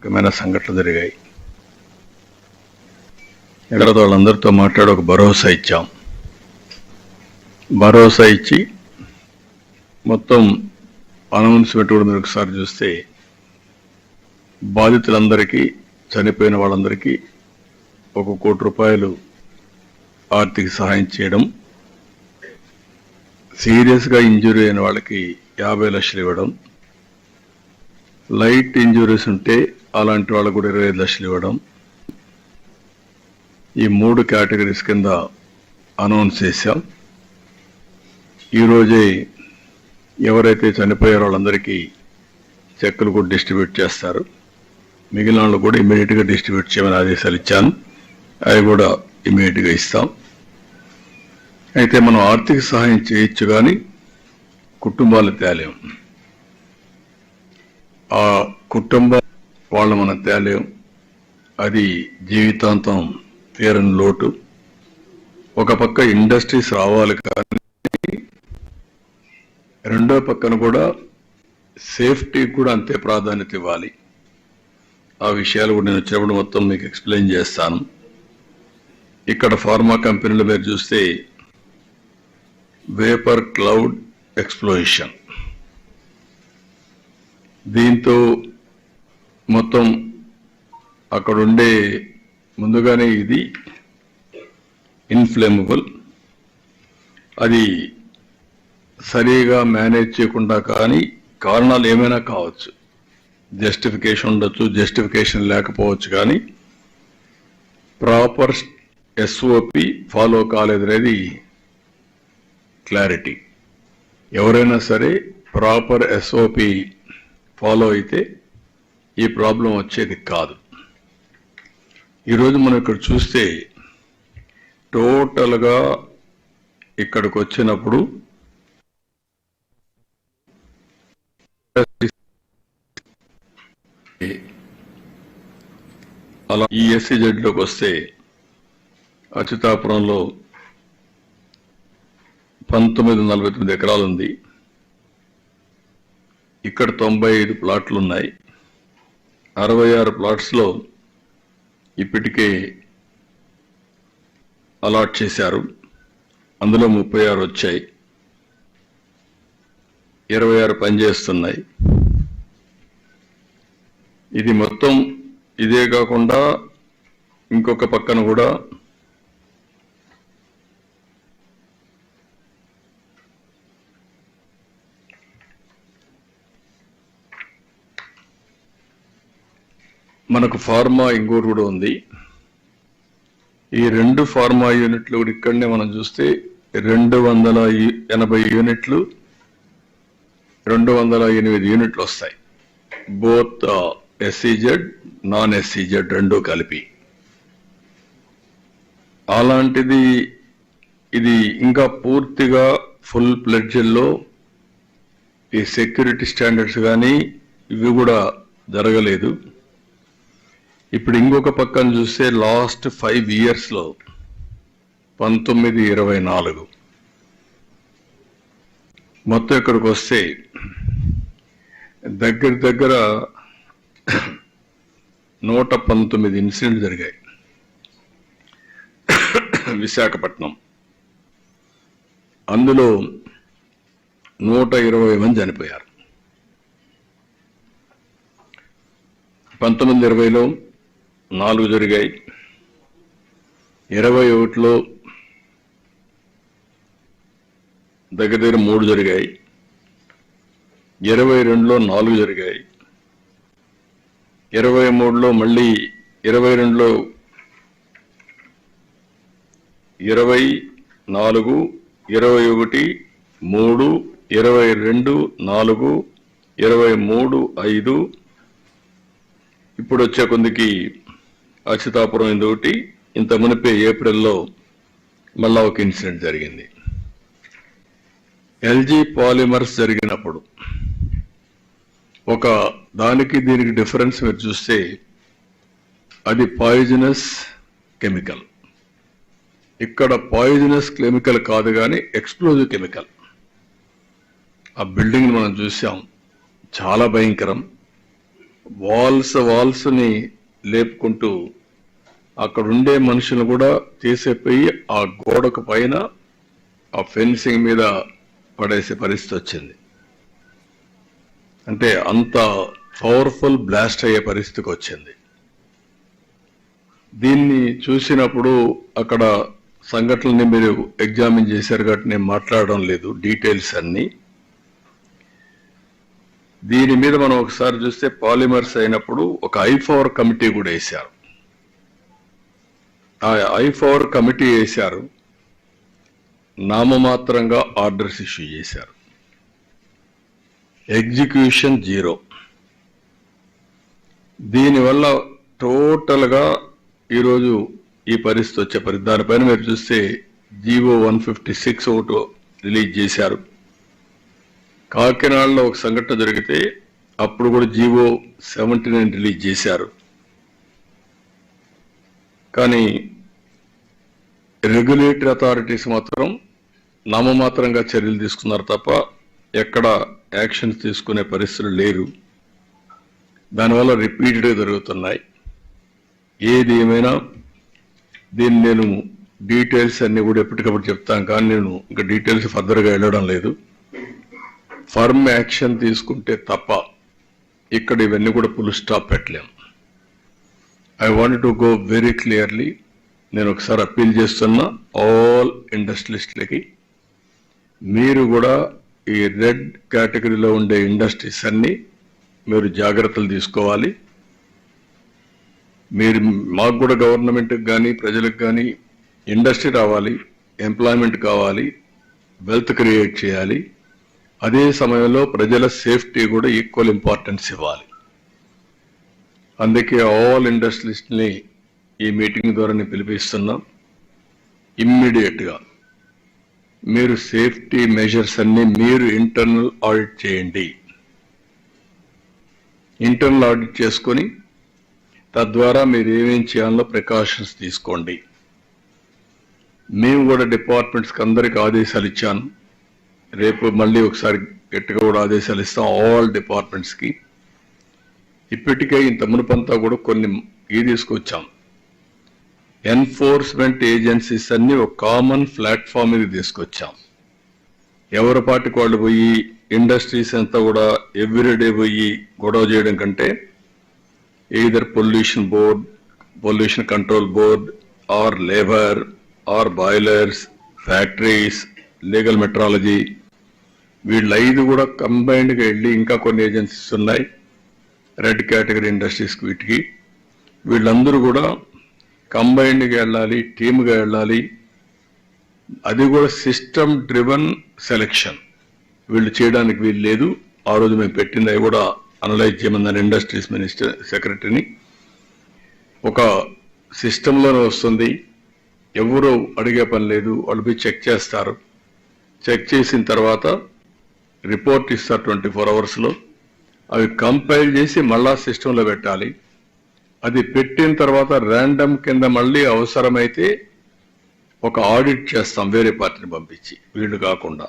రకమైన సంఘటనలు జరిగాయి. తర్వాత వాళ్ళందరితో మాట్లాడి ఒక భరోసా ఇచ్చాం. భరోసా ఇచ్చి మొత్తం అనౌన్స్మెంట్ కూడా మీరు ఒకసారి చూస్తే బాధితులందరికీ, చనిపోయిన వాళ్ళందరికీ 1 కోటి రూపాయలు ఆర్థిక సహాయం చేయడం, సీరియస్గా ఇంజురీ అయిన వాళ్ళకి 50 లక్షలు ఇవ్వడం, లైట్ ఇంజురీస్ ఉంటే అలాంటి వాళ్ళకు కూడా 25 లక్షలు ఇవ్వడం, ఈ 3 కేటగిరీస్ కింద అనౌన్స్ చేశాం. ఈరోజే ఎవరైతే చనిపోయారో వాళ్ళందరికీ చెక్కులు కూడా డిస్ట్రిబ్యూట్ చేస్తారు. మిగిలిన వాళ్ళు కూడా ఇమీడియట్గా డిస్ట్రిబ్యూట్ చేయమని ఆదేశాలు ఇచ్చాను. అవి కూడా ఇమీడియట్గా ఇస్తాం. అయితే మనం ఆర్థిక సహాయం చేయొచ్చు కానీ కుటుంబాలు తేలేం. ఆ కుటుంబం వాళ్ళు మనం తేలేం. అది జీవితాంతం తీరని లోటు. ఒక పక్క ఇండస్ట్రీస్ రావాలి కానీ రెండో పక్కన కూడా సేఫ్టీ కూడా అంతే ప్రాధాన్యత ఇవ్వాలి. ఆ విషయాలు కూడా నేను వచ్చినప్పుడు మొత్తం మీకు ఎక్స్ప్లెయిన్ చేస్తాను. ఇక్కడ ఫార్మా కంపెనీలు మీరు చూస్తే వేపర్ క్లౌడ్ ఎక్స్ప్లోషన్, దీంతో మొత్తం అక్కడుండే ముందుగానే ఇది ఇన్ఫ్లేమబుల్, అది సరిగా మేనేజ్ చేయకుండా కానీ కారణాలు ఏమైనా కావచ్చు, జస్టిఫికేషన్ ఉండొచ్చు, జస్టిఫికేషన్ లేకపోవచ్చు, కానీ ప్రాపర్ ఎస్ఓపి ఫాలో కాలేదనేది క్లారిటీ. ఎవరైనా సరే ప్రాపర్ ఎస్ఓపి ఫాలో అయితే ఈ ప్రాబ్లం వచ్చేది కాదు. ఈరోజు మనం ఇక్కడ చూస్తే టోటల్గా ఇక్కడికి వచ్చినప్పుడు అలా ఈ ఎస్సీజెడ్లోకి వస్తే అచ్యుతాపురంలో 1949 ఎకరాలు ఉంది. ఇక్కడ 95 ప్లాట్లు ఉన్నాయి. 66 ప్లాట్స్లో ఇప్పటికే అలాట్ చేశారు. అందులో 36 వచ్చాయి, 26 పనిచేస్తున్నాయి. ఇది మొత్తం ఇదే కాకుండా ఇంకొక పక్కన కూడా మనకు ఫార్మా ఇంకోటి కూడా ఉంది. ఈ 2 ఫార్మా యూనిట్లు కూడా ఇక్కడనే మనం చూస్తే 280 యూనిట్లు, 208 యూనిట్లు వస్తాయి. బోత్ ఎస్సీజెడ్, నాన్ ఎస్సీజెడ్ రెండు కలిపి. అలాంటిది ఇది ఇంకా పూర్తిగా ఫుల్ ప్లెడ్జ్లో ఈ సెక్యూరిటీ స్టాండర్డ్స్ కానీ ఇవి కూడా జరగలేదు. ఇప్పుడు ఇంకొక పక్కన చూస్తే లాస్ట్ 5 ఇయర్స్లో 1924 మొత్తం ఇక్కడికి వస్తే దగ్గర 119 ఇన్సిడెంట్లు జరిగాయి. విశాఖపట్నం అందులో 120 మంది చనిపోయారు. 1920లో 4 జరిగాయి, 21లో దగ్గర 3 జరిగాయి, 22లో 4 జరిగాయి, 23లో మళ్ళీ 22లో 20, 4, 21, 3, 22, 4, 23, 5. ఇప్పుడు వచ్చే కొందికి అచ్యుతాపురం ఇంకొకటి. ఇంత మునిపే ఏప్రిల్లో మళ్ళా ఒక ఇన్సిడెంట్ జరిగింది. ఎల్జీ పాలిమర్స్ జరిగినప్పుడు ఒక దానికి దీనికి డిఫరెన్స్ మీరు చూస్తే అది పాయిజనస్ కెమికల్. ఇక్కడ పాయిజనస్ కెమికల్ కాదు కానీ ఎక్స్ప్లోజివ్ కెమికల్. ఆ బిల్డింగ్ మనం చూసాం, చాలా భయంకరం. వాల్స్ ని లేపుకుంటూ అక్కడ ఉండే మనుషులు కూడా తీసేపోయి ఆ గోడకు పైన ఆ ఫెన్సింగ్ మీద పడేసే పరిస్థితి వచ్చింది. అంటే అంత పవర్ఫుల్ బ్లాస్ట్ అయ్యే పరిస్థితికి వచ్చింది. దీన్ని చూసినప్పుడు అక్కడ సంఘటనల్ని మీరు ఎగ్జామిన్ చేశారు కాబట్టి నేను మాట్లాడడం లేదు డీటెయిల్స్ అన్ని. దీని మీద మనం ఒకసారి చూస్తే పాలిమర్స్ అయినప్పుడు ఒక I4 కమిటీ కూడా వేశారు. ఆ I4 కమిటీ వేశారు, నామమాత్రంగా ఆర్డర్స్ ఇష్యూ చేశారు, ఎగ్జిక్యూషన్ 0. దీనివల్ల టోటల్గా ఈరోజు ఈ పరిస్థితి వచ్చే దానిపైన మీరు చూస్తే జీవో 156 ఒకటి రిలీజ్ చేశారు. కాకినాడలో ఒక సంఘటన జరిగితే అప్పుడు కూడా జీవో 79 రిలీజ్ చేశారు. కానీ రెగ్యులేటరీ అథారిటీస్ మాత్రం నామమాత్రంగా చర్యలు తీసుకున్నారు తప్ప ఎక్కడ యాక్షన్స్ తీసుకునే పరిస్థితులు లేరు. దానివల్ల రిపీటెడ్గా జరుగుతున్నాయి. ఏది ఏమైనా దీన్ని నేను డీటెయిల్స్ అన్ని కూడా ఎప్పటికప్పుడు చెప్తాను, కానీ నేను ఇంకా డీటెయిల్స్ ఫర్దర్గా వెళ్ళడం లేదు. ఫర్మ్ యాక్షన్ తీసుకుంటే తప్ప ఇక్కడ ఇవన్నీ కూడా ఫుల్ స్టాప్ పెట్టలేం. I want to go very clearly. నేను ఒకసారి అప్పీల్ చేస్తున్నా ఆల్ ఇండస్ట్రియలిస్టులకి, మీరు కూడా ఈ రెడ్ కేటగిరీలో ఉండే ఇండస్ట్రీస్ అన్ని మీరు జాగ్రత్తలు తీసుకోవాలి. మీరు మాకు కూడా గవర్నమెంట్కి కానీ ప్రజలకు కానీ ఇండస్ట్రీ రావాలి, ఎంప్లాయ్మెంట్ కావాలి, వెల్త్ క్రియేట్ చేయాలి. అదే సమయంలో ప్రజల సేఫ్టీ కూడా ఈక్వల్ ఇంపార్టెన్స్ ఇవ్వాలి. అందుకే ఆల్ ఇండస్ట్రియలిస్ట్ని ఈ మీటింగ్ ద్వారా నేను పిలిపిస్తున్నాం. ఇమ్మీడియట్గా మీరు సేఫ్టీ మెజర్స్ అన్ని మీరు ఇంటర్నల్ ఆడిట్ చేయండి. ఇంటర్నల్ ఆడిట్ చేసుకొని తద్వారా మీరు ఏమేం చేయాలో ప్రికాషన్స్ తీసుకోండి. మేము కూడా డిపార్ట్మెంట్స్కి అందరికి ఆదేశాలు ఇచ్చాను. రేపు మళ్ళీ ఒకసారి గట్టిగా కూడా ఆదేశాలు ఇస్తాం ఆల్ డిపార్ట్మెంట్స్కి. ఇప్పటికే ఇంత మునుపంతా కూడా కొన్ని తీసుకొచ్చాం. ఎన్ఫోర్స్మెంట్ ఏజెన్సీస్ అన్ని ఒక కామన్ ప్లాట్ఫామ్ మీద తీసుకొచ్చాం. ఎవరి పాటికి వాళ్ళు పోయి ఇండస్ట్రీస్ అంతా కూడా ఎవ్రీడే పోయి గొడవ చేయడం కంటే either pollution board, pollution control board, or labor, or boilers, factories, legal metrology, వీళ్ళు 5 కూడా కంబైన్డ్గా వెళ్ళి ఇంకా కొన్ని ఏజెన్సీస్ ఉన్నాయి రెడ్ కేటగిరీ ఇండస్ట్రీస్కి, వీటికి వీళ్ళందరూ కూడా కంబైన్డ్గా వెళ్ళాలి, టీమ్గా వెళ్ళాలి. అది కూడా సిస్టమ్ డ్రివన్ సెలెక్షన్ వీళ్ళు చేయడానికి వీలు లేదు. ఆ రోజు మేము పెట్టింది అవి కూడా అనలైజ్ చేయమన్నారు ఇండస్ట్రీస్ మినిస్టర్ సెక్రటరీని. ఒక సిస్టంలోనే వస్తుంది, ఎవరు అడిగే పని లేదు. వాళ్ళు పోయి చెక్ చేస్తారు. చెక్ చేసిన తర్వాత రిపోర్ట్ ఇస్తారు 24 అవర్స్లో. అవి కంపైల్ చేసి మళ్ళా సిస్టంలో పెట్టాలి. అది పెట్టిన తర్వాత ర్యాండమ్ కింద మళ్ళీ అవసరమైతే ఒక ఆడిట్ చేస్తాం వేరే పార్టీని పంపించి, వీళ్ళు కాకుండా.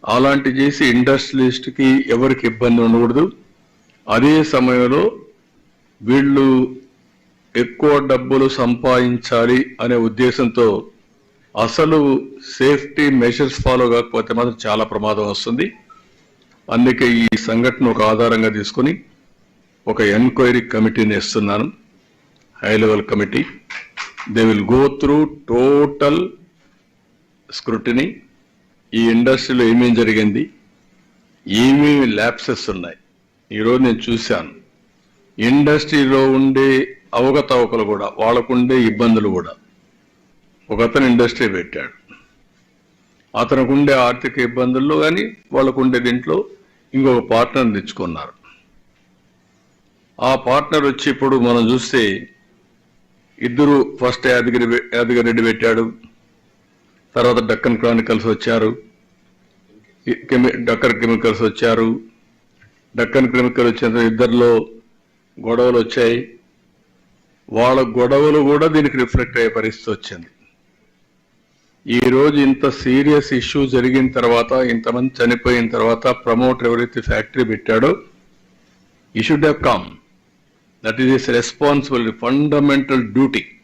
అలాంటి చేసి ఇండస్ట్రియలిస్ట్కి ఎవరికి ఇబ్బంది ఉండకూడదు. అదే సమయంలో వీళ్ళు ఎక్కువ డబ్బులు సంపాదించాలి అనే ఉద్దేశంతో అసలు సేఫ్టీ మెషర్స్ ఫాలో కాకపోతే మాత్రం చాలా ప్రమాదం వస్తుంది. అందుకే ఈ సంఘటన ఒక ఆధారంగా తీసుకుని ఒక ఎంక్వైరీ కమిటీని ఇస్తున్నాను, high level committee. They will go through total scrutiny. ఈ ఇండస్ట్రీలో ఏమేం జరిగింది, ఏమేమి ల్యాప్సెస్ ఉన్నాయి. ఈరోజు నేను చూశాను ఇండస్ట్రీలో ఉండే అవకతవకలు కూడా, వాళ్ళకుండే ఇబ్బందులు కూడా. ఒకతను ఇండస్ట్రీ పెట్టాడు, అతనికి ఉండే ఆర్థిక ఇబ్బందుల్లో కానీ వాళ్ళకుండే దీంట్లో ఇంకొక పార్ట్నర్ తెచ్చుకున్నారు. ఆ పార్ట్నర్ వచ్చి ఇప్పుడు మనం చూస్తే ఇద్దరు, ఫస్ట్ యాదగిరెడ్డి పెట్టాడు, తర్వాత డక్కన్ క్రానికల్స్ వచ్చారు, డక్కన్ కెమికల్స్ వచ్చారు. డక్కన్ కెమికల్ వచ్చిన ఇద్దరిలో గొడవలు వచ్చాయి. వాళ్ళ గొడవలు కూడా దీనికి రిఫ్లెక్ట్ అయ్యే పరిస్థితి వచ్చింది. ఈ రోజు ఇంత సీరియస్ ఇష్యూ జరిగిన తర్వాత, ఇంతమంది చనిపోయిన తర్వాత ప్రమోటర్ ఎవరైతే ఫ్యాక్టరీ పెట్టాడో ఈ should have come. That is his responsibility, fundamental duty.